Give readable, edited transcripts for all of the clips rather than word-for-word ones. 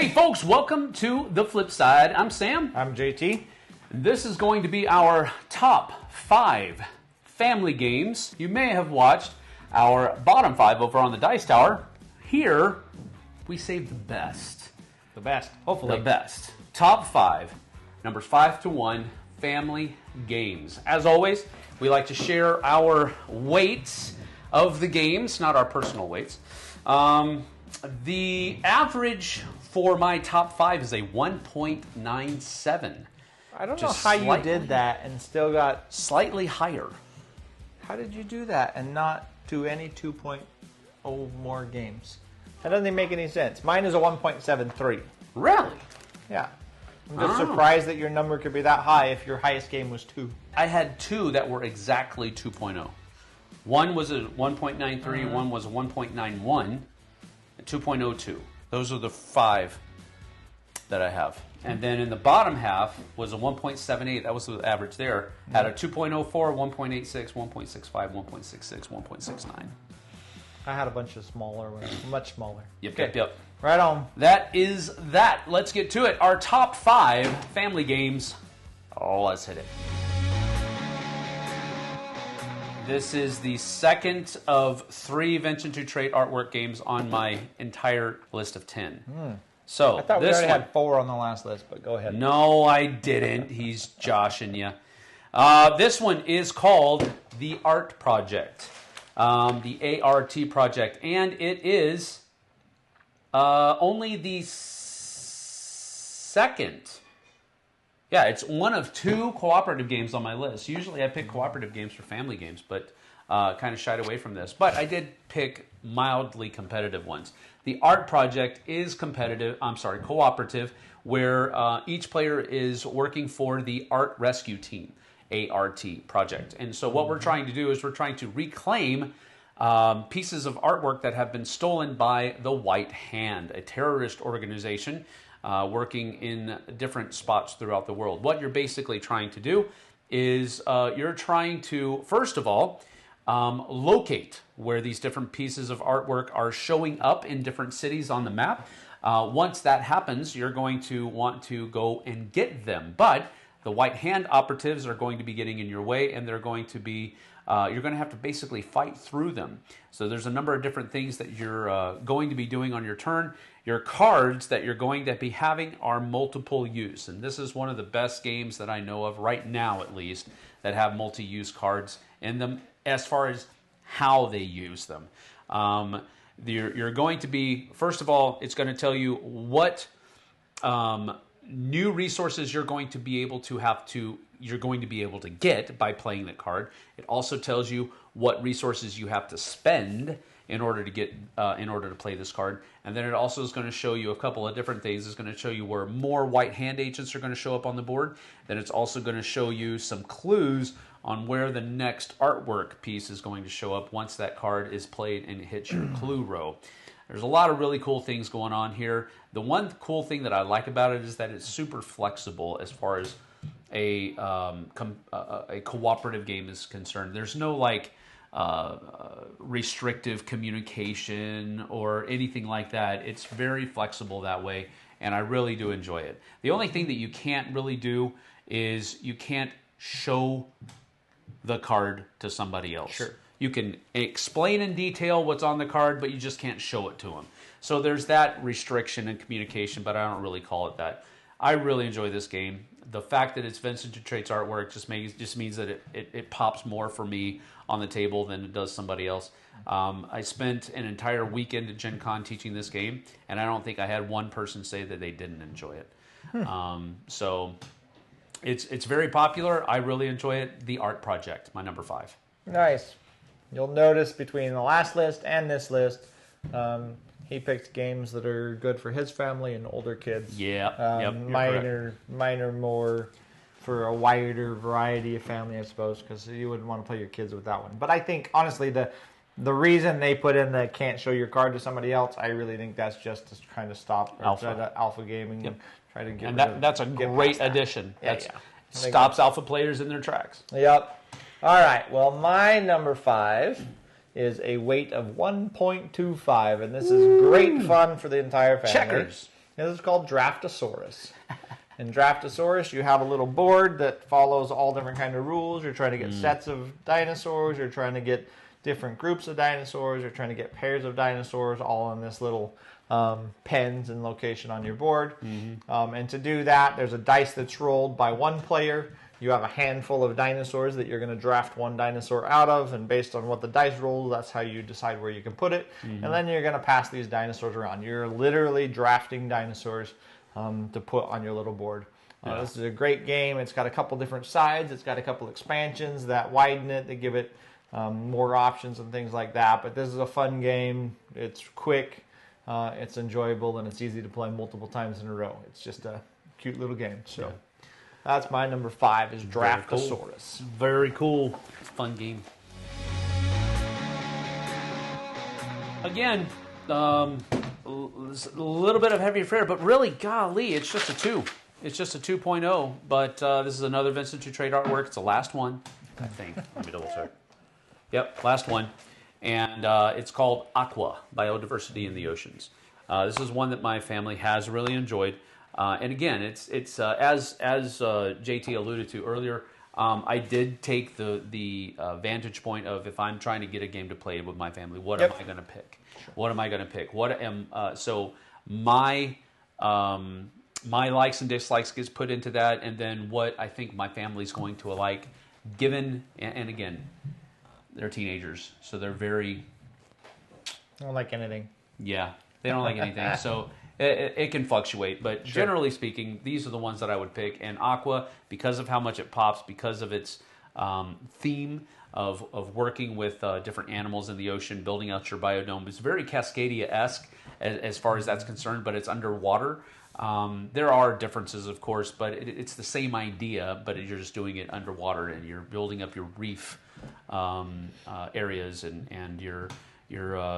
Hey folks, welcome to the Flipside. I'm Sam. I'm JT. This is going to be our top 5 family games. You may have watched our bottom 5 over on the Dice Tower. Here, we saved the best. The best, hopefully. The best. Top 5, numbers 5 to 1, family games. As always, we like to share our weights of the games, not our personal weights. The average for my top 5 is a 1.97. I don't know how you did that and still got... Slightly higher. How did you do that and not do any 2.0 more games? That doesn't even make any sense. Mine is a 1.73. Really? Yeah. I'm just surprised that your number could be that high if your highest game was 2. I had 2 that were exactly 2.0. One was a 1.93, one was a 1.91, and 2.02. Those are the 5 that I have. And then in the bottom half was a 1.78. That was the average there. Had a 2.04, 1.86, 1.65, 1.66, 1.69. I had a bunch of smaller ones, much smaller. Yep. Right on. That is that. Let's get to it. Our top 5 family games. Oh, let's hit it. This is the second of 3 Venture to Trade artwork games on my entire list of 10. So I thought we already had 4 on the last list, but go ahead. No, I didn't. He's joshing you. This one is called The Art Project. The ART Project. And it is only the second. Yeah, it's one of 2 cooperative games on my list. Usually I pick cooperative games for family games, but kind of shied away from this. But I did pick mildly competitive ones. The Art Project is cooperative, where each player is working for the Art Rescue Team, ART Project. And so what we're trying to do is we're trying to reclaim pieces of artwork that have been stolen by the White Hand, a terrorist organization working in different spots throughout the world. What you're basically trying to do is you're trying to, first of all, locate where these different pieces of artwork are showing up in different cities on the map. Once that happens, you're going to want to go and get them. But the White Hand operatives are going to be getting in your way, and they're going to be you're going to have to basically fight through them. So there's a number of different things that you're going to be doing on your turn. Your cards that you're going to be having are multiple use. And this is one of the best games that I know of right now, at least, that have multi-use cards in them as far as how they use them. You're going to be, first of all, it's going to tell you what new resources you're going to be able to get by playing the card. It also tells you what resources you have to spend in order to play this card. And then it also is going to show you a couple of different things. It's going to show you where more White Hand agents are going to show up on the board. Then it's also going to show you some clues on where the next artwork piece is going to show up once that card is played and it hits your clue row. There's a lot of really cool things going on here. The one cool thing that I like about it is that it's super flexible as far as a cooperative game is concerned. There's no restrictive communication or anything like that. It's very flexible that way, and I really do enjoy it. The only thing that you can't really do is you can't show the card to somebody else. Sure. You can explain in detail what's on the card, but you just can't show it to them. So there's that restriction in communication, but I don't really call it that. I really enjoy this game. The fact that it's Vincent Dutrait's artwork just means that it pops more for me on the table than it does somebody else. I spent an entire weekend at Gen Con teaching this game, and I don't think I had one person say that they didn't enjoy it. So it's very popular. I really enjoy it. The Art Project, my number 5. Nice. You'll notice between the last list and this list, he picked games that are good for his family and older kids. Yeah. Mine are more for a wider variety of family, I suppose, because you wouldn't want to play your kids with that one. But I think, honestly, the reason they put in the can't show your card to somebody else, I really think that's just to kind of stop alpha gaming and try to get rid of, that's a great addition. Yeah. Stops alpha players in their tracks. Yep. All right. Well, my number 5 is a weight of 1.25, and this is great fun for the entire family. Checkers. This is called Draftosaurus. In Draftosaurus, you have a little board that follows all different kind of rules. You're trying to get sets of dinosaurs. You're trying to get different groups of dinosaurs. You're trying to get pairs of dinosaurs all in this little pens and location on your board. And to do that, there's a dice that's rolled by one player. You have a handful of dinosaurs that you're going to draft one dinosaur out of, and based on what the dice rolls, that's how you decide where you can put it. And then you're going to pass these dinosaurs around. You're literally drafting dinosaurs to put on your little board. This is a great game. It's got a couple different sides. It's got a couple expansions that widen it, that give it more options and things like that. But this is a fun game. It's quick, it's enjoyable, and it's easy to play multiple times in a row. It's just a cute little game. So. That's my number 5 is Draftosaurus. Very cool. Fun game. Again, a little bit of heavy fare, but really, golly, it's just a 2. It's just a 2.0, but this is another Vincent to Trade artwork. It's the last one, I think. Let me double check. Yep, last one. And it's called Aqua, Biodiversity in the Oceans. This is one that my family has really enjoyed. And again, it's as JT alluded to earlier. I did take the vantage point of, if I'm trying to get a game to play with my family, what am I going to pick? Sure. What am I going to pick? So my likes and dislikes gets put into that, and then what I think my family's going to like. Given, and again, they're teenagers, so they're very. I don't like anything. Yeah, they don't like anything. So. It can fluctuate, but generally speaking, these are the ones that I would pick. And Aqua, because of how much it pops, because of its theme of working with different animals in the ocean, building out your biodome, it's very Cascadia-esque as far as that's concerned, but it's underwater. There are differences, of course, but it's the same idea, but you're just doing it underwater, and you're building up your reef areas, and you're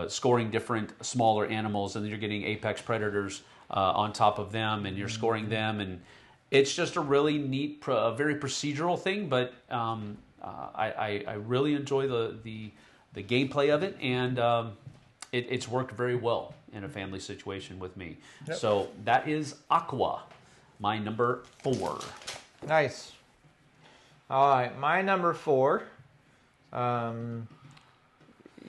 scoring different smaller animals, and then you're getting apex predators on top of them, and you're scoring them, and it's just a really neat, very procedural thing. But I really enjoy the gameplay of it, and it's worked very well in a family situation with me. Yep. So that is Aqua, my number 4. Nice. All right, my number 4.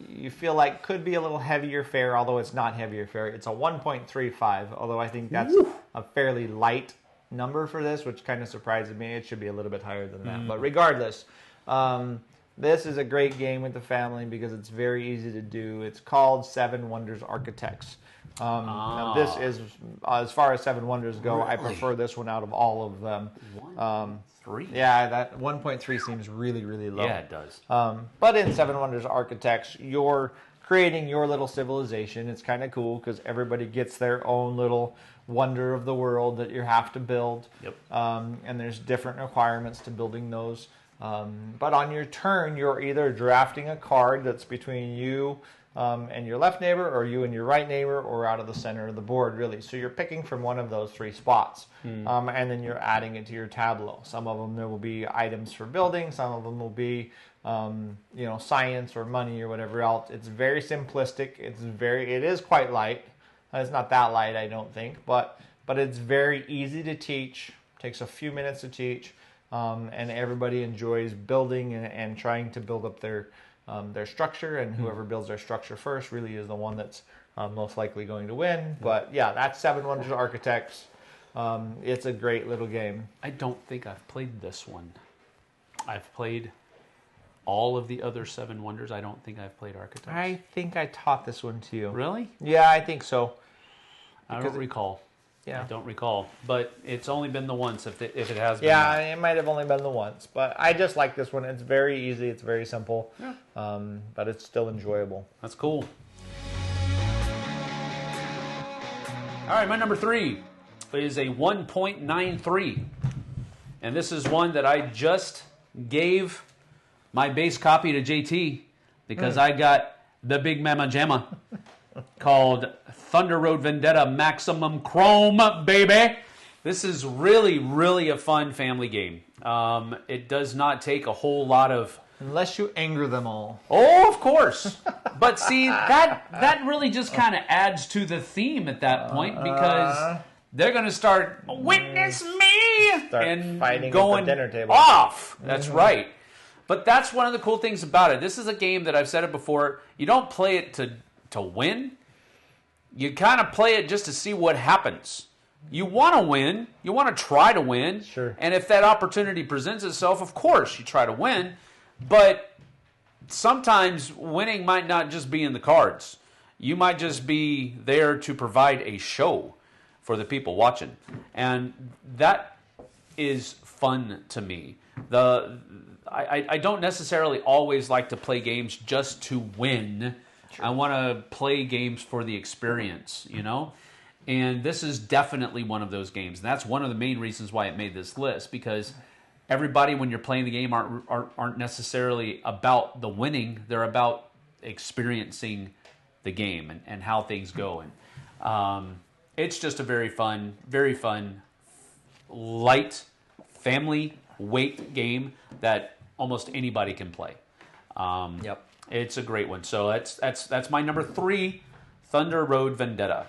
You feel like could be a little heavier fare, although it's not heavier fare. It's a 1.35, although I think that's a fairly light number for this, which kind of surprises me. It should be a little bit higher than that. But regardless, this is a great game with the family because it's very easy to do. It's called Seven Wonders Architects. Now this is, as far as Seven Wonders go, really? I prefer this one out of all of them. 3? Yeah, that 1.3 seems really, really low. Yeah, it does. But in Seven Wonders Architects, you're creating your little civilization. It's kind of cool because everybody gets their own little wonder of the world that you have to build. Yep. And there's different requirements to building those. But on your turn, you're either drafting a card that's between you and your left neighbor, or you and your right neighbor, or out of the center of the board, really. So you're picking from one of those 3 spots, and then you're adding it to your tableau. Some of them, there will be items for building. Some of them will be, science or money or whatever else. It's very simplistic. It is quite light. It's not that light, I don't think, but it's very easy to teach. Takes a few minutes to teach, and everybody enjoys building and trying to build up their structure, and whoever builds their structure first really is the one that's most likely going to win. But yeah, that's Seven Wonders Architects. It's a great little game. I don't think I've played this one. I've played all of the other Seven Wonders. I don't think I've played Architects. I think I taught this one to you. Really? Yeah, I think so. I don't recall. Yeah. I don't recall, but it's only been the once if it has been. Yeah, it might have only been the once, but I just like this one. It's very easy. It's very simple, but it's still enjoyable. That's cool. All right, my number 3 is a 1.93, and this is one that I just gave my base copy to JT because I got the Big Mama Jamma called Thunder Road Vendetta Maximum Chrome, baby. This is really, really a fun family game. It does not take a whole lot of... Unless you anger them all. Oh, of course. But see, that really just kind of adds to the theme at that point, because they're going to start, witness me, Start and fighting going at the dinner table. off. That's right. But that's one of the cool things about it. This is a game that I've said it before. You don't play it to win. You kind of play it just to see what happens. You want to win. You want to try to win. Sure. And if that opportunity presents itself, of course, you try to win. But sometimes winning might not just be in the cards. You might just be there to provide a show for the people watching. And that is fun to me. I don't necessarily always like to play games just to win. Sure. I want to play games for the experience, you know? And this is definitely one of those games. And that's one of the main reasons why it made this list, because everybody, when you're playing the game, aren't necessarily about the winning. They're about experiencing the game and how things go. And it's just a very fun, light, family weight game that almost anybody can play. Yep. It's a great one. So that's my number 3, Thunder Road Vendetta.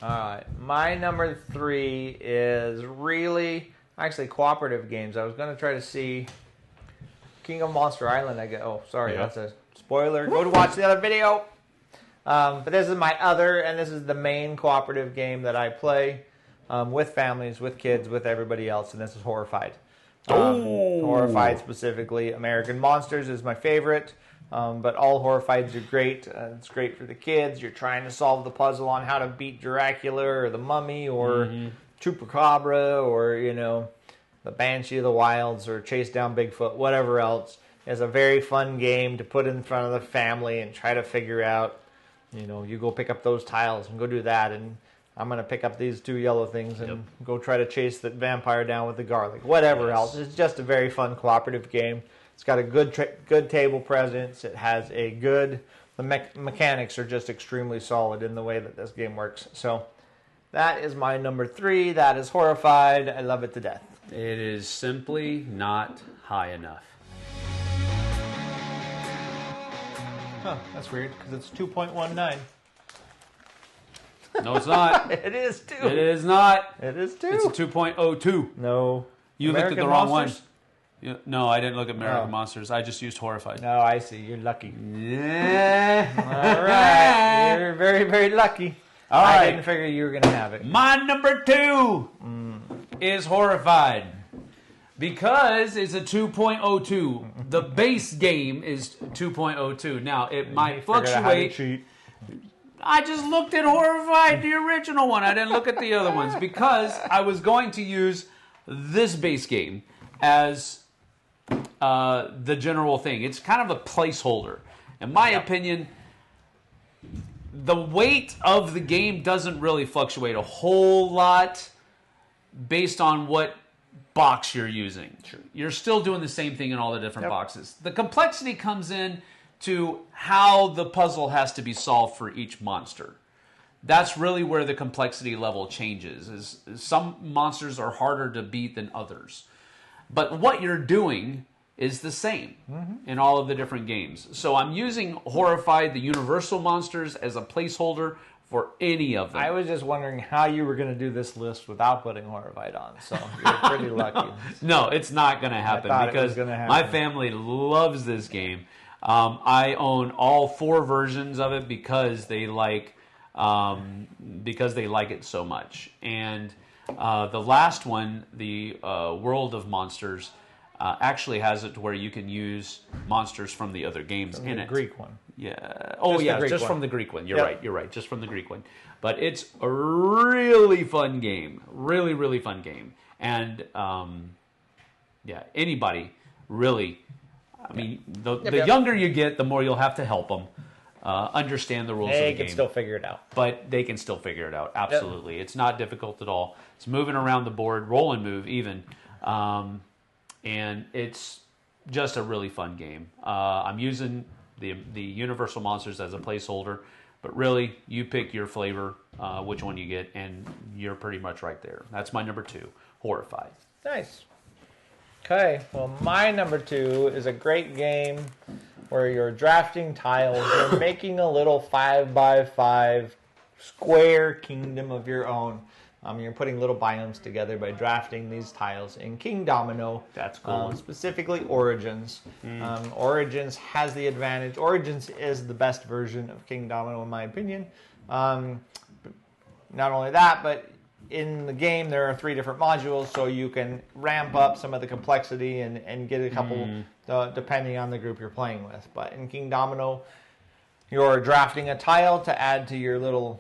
All right. My number 3 is really actually cooperative games. I was going to try to see King of Monster Island. That's a spoiler. Go to watch the other video. But this is my other, and this is the main cooperative game that I play with families, with kids, with everybody else, and this is Horrified. Horrified specifically. American Monsters is my favorite. But all Horrifieds are great. It's great for the kids. You're trying to solve the puzzle on how to beat Dracula or the Mummy or Chupacabra or, the Banshee of the Wilds or chase down Bigfoot, whatever else. It's a very fun game to put in front of the family and try to figure out, you go pick up those tiles and go do that, and I'm going to pick up these 2 yellow things and go try to chase the vampire down with the garlic. Whatever else. It's just a very fun cooperative game. It's got a good table presence. It has a good... The mechanics are just extremely solid in the way that this game works. So that is my number 3. That is Horrified. I love it to death. It is simply not high enough. Huh, that's weird, because it's 2.19. No, it's not. It is 2. It is not. It is 2. It's a 2.02. No. You American looked at the wrong Monsters? one. No, I didn't look at American Monsters. I just used Horrified. No, I see. You're lucky. Yeah. All right. You're very, very lucky. All right. I didn't figure you were going to have it. My number 2 is Horrified. Because it's a 2.02. The base game is 2.02. Now, it might fluctuate. I just looked at Horrified, the original one. I didn't look at the other ones because I was going to use this base game as the general thing. It's kind of a placeholder. In my opinion, the weight of the game doesn't really fluctuate a whole lot based on what box you're using. Sure. You're still doing the same thing in all the different boxes. The complexity comes in to how the puzzle has to be solved for each monster. That's really where the complexity level changes. Is some monsters are harder to beat than others. But what you're doing is the same in all of the different games. So I'm using Horrified, the Universal monsters, as a placeholder for any of them. I was just wondering how you were going to do this list without putting Horrified on, so you're pretty lucky. No, it's not going to happen because my family loves this game. I own all 4 versions of it because they like it so much. And the last one, the World of Monsters, actually has it to where you can use monsters from the other games in it. The Greek one. Yeah. Oh, yeah, just from the Greek one. You're right. Just from the Greek one. But it's a really fun game. Really, really fun game. And, anybody really... I mean, the younger you get, the more you'll have to help them understand the rules of the game. They can still figure it out. But they can still figure it out, absolutely. It's not difficult at all. It's moving around the board, roll and move even. And it's just a really fun game. I'm using the Universal Monsters as a placeholder, but really, you pick your flavor, which one you get, and you're pretty much right there. That's my number 2, Horrified. Nice. Okay, well, my number 2 is a great game where you're drafting tiles. You're making a little 5x5 square kingdom of your own. You're putting little biomes together by drafting these tiles in King Domino. That's cool. Specifically Origins. Origins has the advantage. Origins is the best version of King Domino in my opinion. Not only that, but in the game there are 3 different modules, so you can ramp up some of the complexity and get a couple depending on the group you're playing with. But in King Domino, you're drafting a tile to add to your little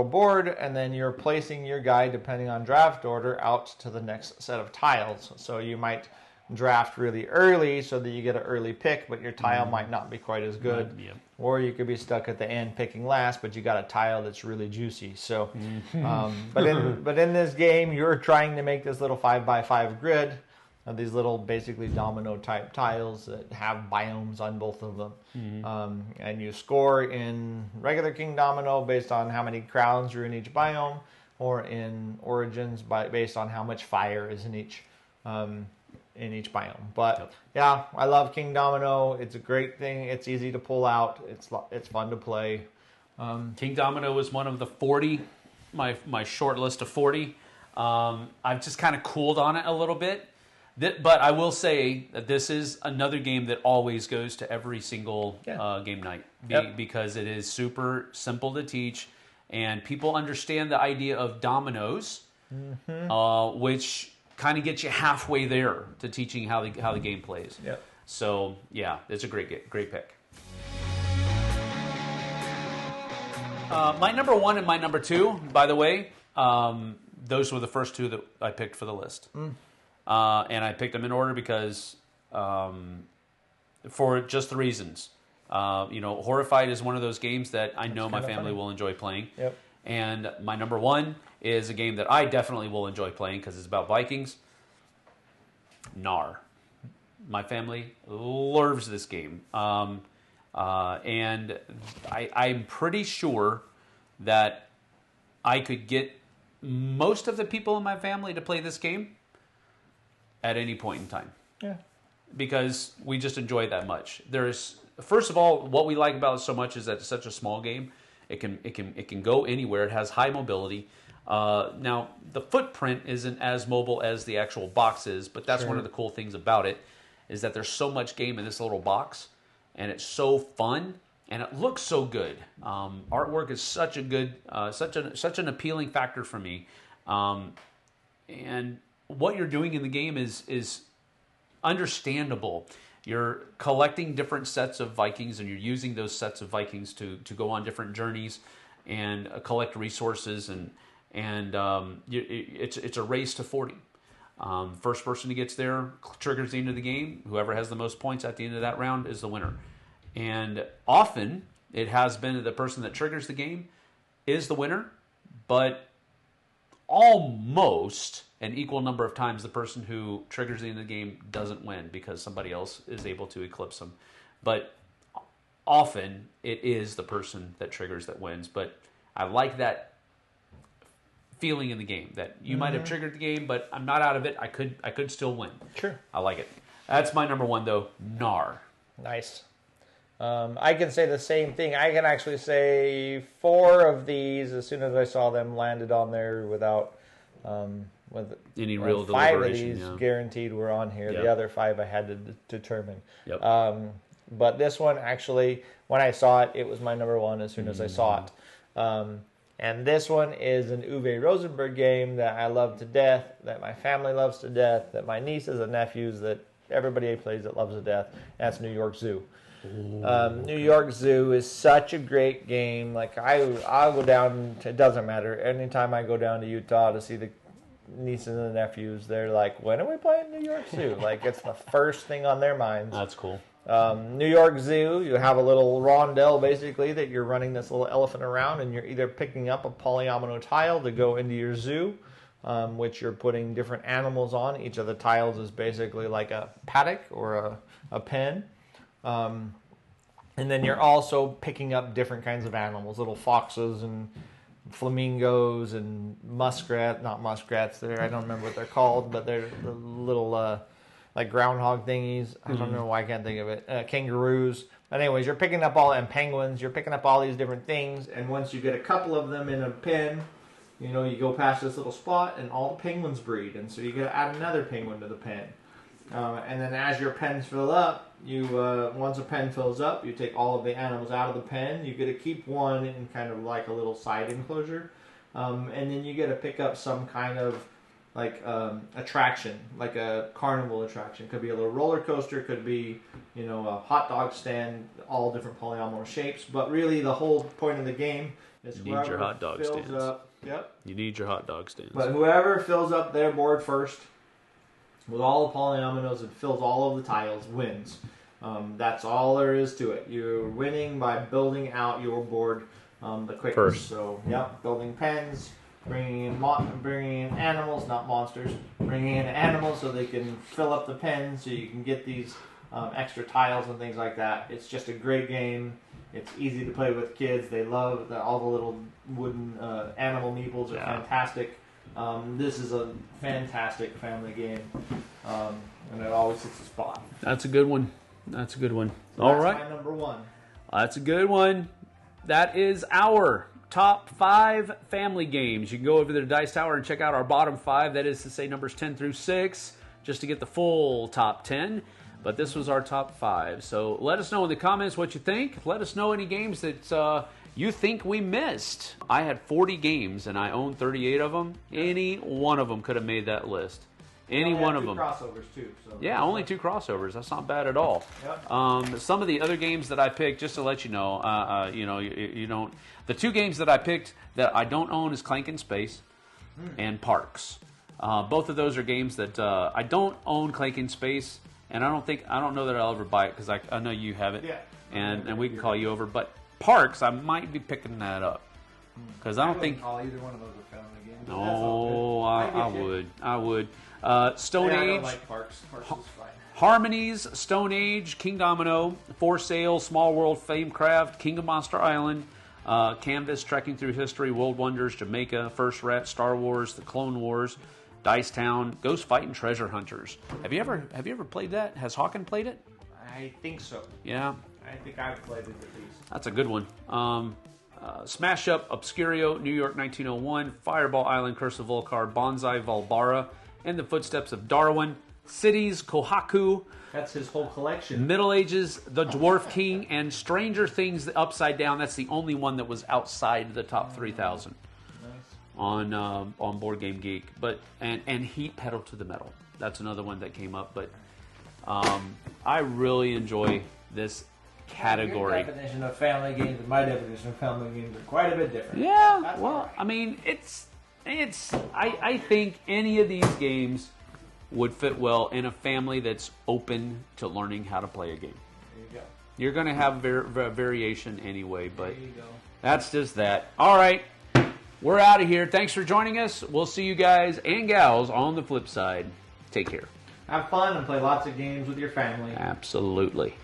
board, and then you're placing your guy, depending on draft order, out to the next set of tiles. So you might draft really early so that you get an early pick, but your tile might not be quite as good. Or you could be stuck at the end picking last, but you got a tile that's really juicy. So, but in this game, you're trying to make this little 5x5 grid of these little basically domino type tiles that have biomes on both of them. And you score in regular King Domino based on how many crowns are in each biome, or in Origins based on how much fire is in each biome. But yeah, I love King Domino. It's a great thing. It's easy to pull out. It's fun to play. King Domino was one of the 40, my short list of 40. I've just kind of cooled on it a little bit. But I will say that this is another game that always goes to every single game night because it is super simple to teach, and people understand the idea of dominoes, which kind of gets you halfway there to teaching how the game plays. So yeah, it's a great pick. My number 1 and my number 2, by the way, those were the first 2 that I picked for the list. And I picked them in order because, for just the reasons. Horrified is one of those games that I know my family will enjoy playing. And my number 1 is a game that I definitely will enjoy playing because it's about Vikings. Gnar. My family loves this game. And I'm pretty sure that I could get most of the people in my family to play this game at any point in time. Because we just enjoy it that much. First of all, what we like about it so much is that it's such a small game. It can go anywhere. It has high mobility. Now, the footprint isn't as mobile as the actual box is, but that's one of the cool things about it, is that there's so much game in this little box, and it's so fun, and it looks so good. Artwork is such a good, such an appealing factor for me. And what you're doing in the game is understandable. You're collecting different sets of Vikings, and you're using those sets of Vikings to go on different journeys and collect resources, and it's a race to 40. First person who gets there triggers the end of the game. Whoever has the most points at the end of that round is the winner. And often it has been the person that triggers the game is the winner, but almost an equal number of times the person who triggers the end of the game doesn't win because somebody else is able to eclipse them. But often it is the person that triggers that wins. But I like that feeling in the game that you might have triggered the game, but I'm not out of it. I could still win. Sure. I like it. That's my number 1 though. Gnar. Nice. I can say the same thing. I can actually say 4 of these, as soon as I saw them, landed on there without with any real 5 deliberation. of these guaranteed were on here. Yep. The other 5 I had to determine. Yep. But this one, actually, when I saw it, it was my number 1 as soon as I saw it. And this one is an Uwe Rosenberg game that I love to death, that my family loves to death, that my nieces and nephews, that everybody plays that loves to death. That's New York Zoo. New York Zoo is such a great game. Like I'll go down. It doesn't matter. Anytime I go down to Utah to see the nieces and the nephews, they're like, "When are we playing New York Zoo?" Like it's the first thing on their minds. That's cool. New York Zoo, you have a little rondel basically that you're running this little elephant around, and you're either picking up a polyomino tile to go into your zoo, which you're putting different animals on. Each of the tiles is basically like a paddock or a pen. And then you're also picking up different kinds of animals, little foxes and flamingos and not muskrats. I don't remember what they're called, but they're the little like groundhog thingies. I don't know why I can't think of it. Kangaroos. But anyways, you're picking up and penguins. You're picking up all these different things, and once you get a couple of them in a pen, you know, you go past this little spot and all the penguins breed, and so you got to add another penguin to the pen. And then as your pens fill up, once a pen fills up, you take all of the animals out of the pen. You get to keep one in kind of like a little side enclosure, and then you get to pick up some kind of like attraction, like a carnival attraction. Could be a little roller coaster, could be, you know, a hot dog stand, all different polynomial shapes. But really, the whole point of the game is you need your hot dog stands. Up, yep. You need your hot dog stands. But whoever fills up their board first with all the polynomials and fills all of the tiles wins. That's all there is to it. You're winning by building out your board the quickest. First. So, yep, building pens, bringing in animals, not monsters, bringing in animals so they can fill up the pens so you can get these extra tiles and things like that. It's just a great game. It's easy to play with kids. They love all the little wooden animal meeples are fantastic. This is a fantastic family game, and it always hits the spot. That's a good one. That's a good one. So All that's right. my number one. That's a good one. That is our top 5 family games. You can go over to the Dice Tower and check out our bottom 5. That is to say numbers 10 through 6, just to get the full top 10. But this was our top 5. So let us know in the comments what you think. Let us know any games that you think we missed. I had 40 games and I own 38 of them. Any one of them could have made that list. Any one of them. Crossovers too. So yeah, only 2 crossovers. That's not bad at all. Yep. Some of the other games that I picked, just to let you know, you don't. The 2 games that I picked that I don't own is Clank in Space and Parks. Both of those are games that I don't own. Clank in Space, and I don't know that I'll ever buy it because I know you have it. Yeah. And we can call you over, but Parks, I might be picking that up because I don't think. Call either one of those a family game. No, I would. Stone I Age. don't like Parks. Parks is fine. Harmonies, Stone Age, King Domino, For Sale, Small World, Famecraft, King of Monster Island, Canvas, Trekking Through History, World Wonders, Jamaica, First Rat, Star Wars, The Clone Wars, Dice Town, Ghost Fighting Treasure Hunters. Have you ever played that? Has Hawken played it? I think so. Yeah. I think I've played it at least. That's a good one. Smash Up, Obscurio, New York 1901, Fireball Island, Curse of Volcar, Bonsai, Valbara, In the Footsteps of Darwin, Cities, Kohaku, That's his whole collection. Middle Ages, The Dwarf King, and Stranger Things, The Upside Down. That's the only one that was outside the top 3,000 on Board Game Geek. But and Heat Pedal to the Metal. That's another one that came up. But I really enjoy this category. Your definition of family games and my definition of family games are quite a bit different. Yeah, That's well, right. I mean, I think any of these games would fit well in a family that's open to learning how to play a game. There you go. You're going to have variation anyway, but There you go. that's just that. All right, we're out of here. Thanks for joining us. We'll see you guys and gals on the flip side. Take care. Have fun and play lots of games with your family. Absolutely.